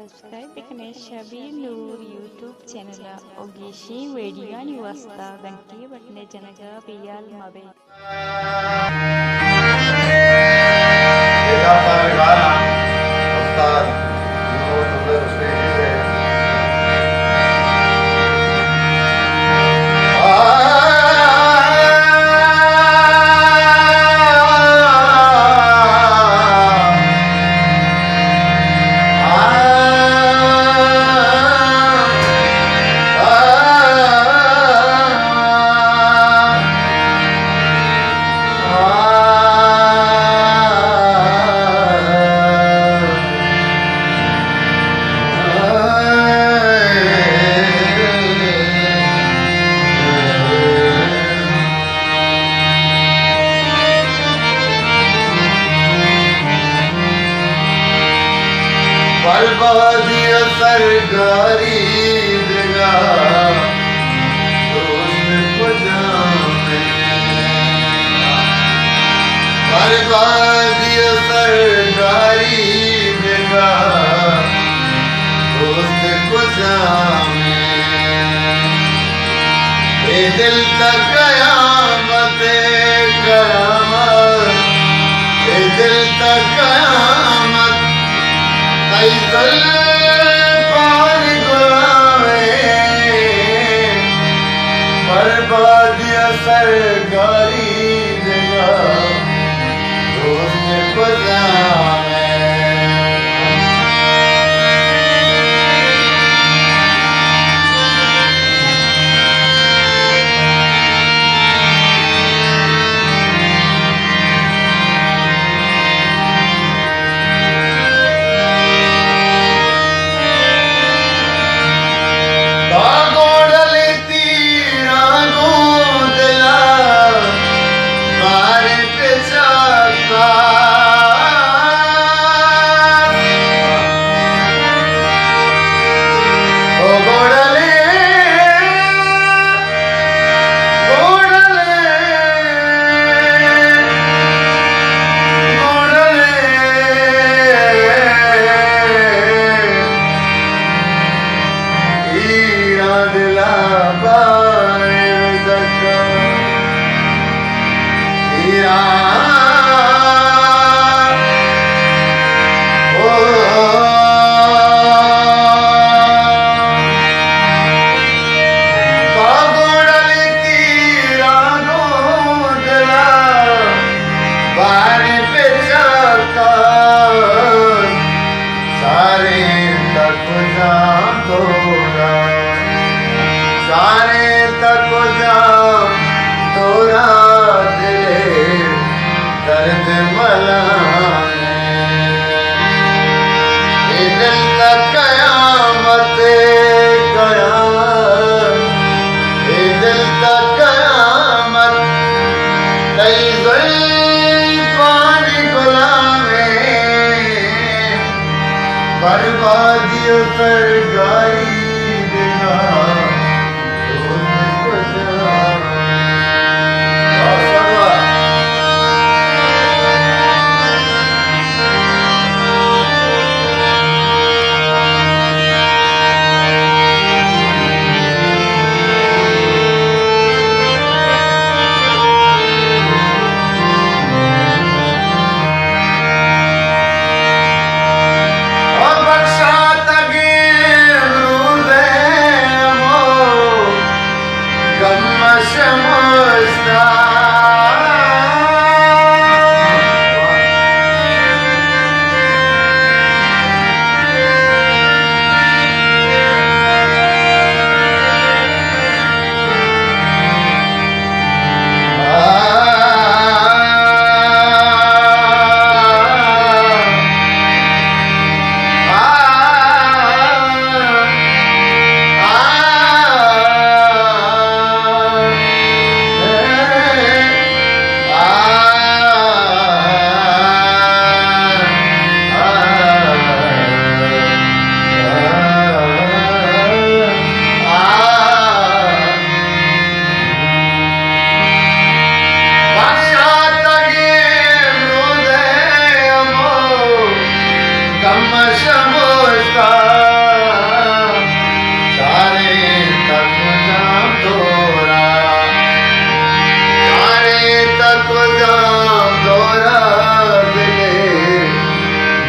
Subscribe देखणे शबीर नूर YouTube channel ओगीशी video आणि वाचता घंटी बटणे जनक पियाल मबे बर्बादी सरकारी जगह दोस्त को जाने बर्बादी सरकारी जगह दोस्त को जाने ये दिल तक कयामत कयामत ये दिल तक कयामत पानी गुलामे बर्बादी सरकारी जगह दोस्त को जाने सारे तक जा तोरा दिले दर्द मलाने ये दिल तक कयामत कयामत ये दिल तक कयामत कई पानी गुलामे बर्बादी सरकारी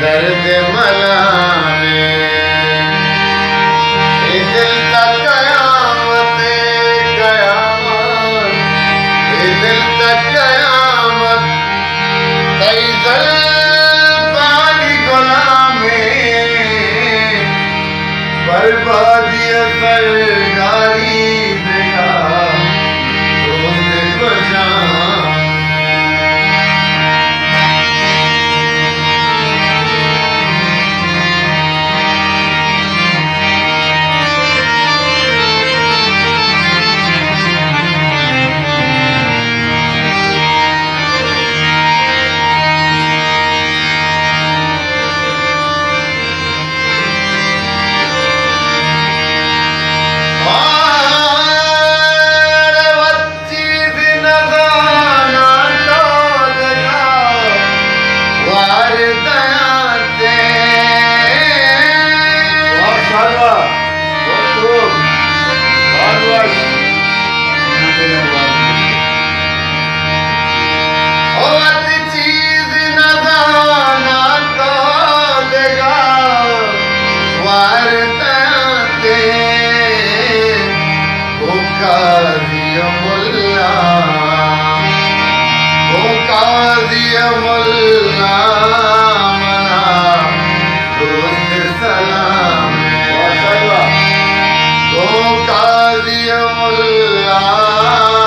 दर्द मलाने ये दिल का कयामत कयामत ये दिल का कयामत कई दल पानी गुलामे बर्बादी सरकारी देगा दोस्त को जान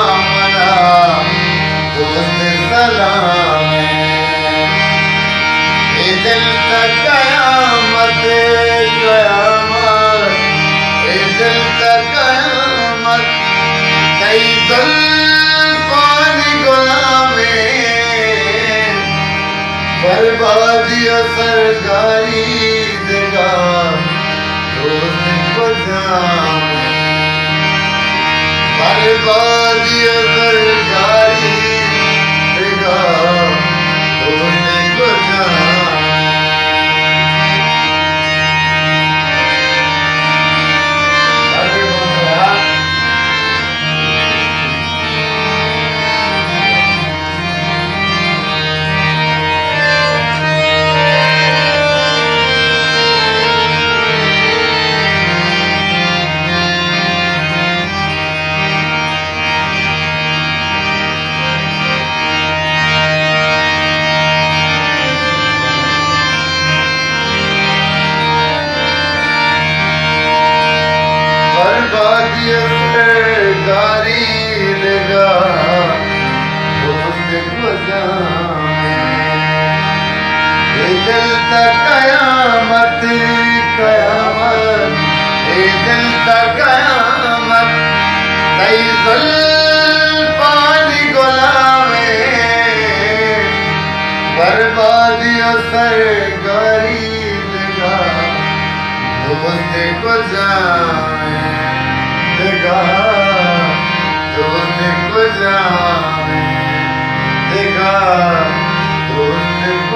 बर्बादी सरकारी देगा दोस्त को जान बर्बादी सरकारी देगा दोस्त को जान सरकारी देगा दोस्त को जान ये दिल तक कयामत कयामत ये दिल तक कयामत कई दल पानी गुलामे बर्बादी सरकारी देगा दोस्त को जान देगा दोस्त को जान देगा दोस्त को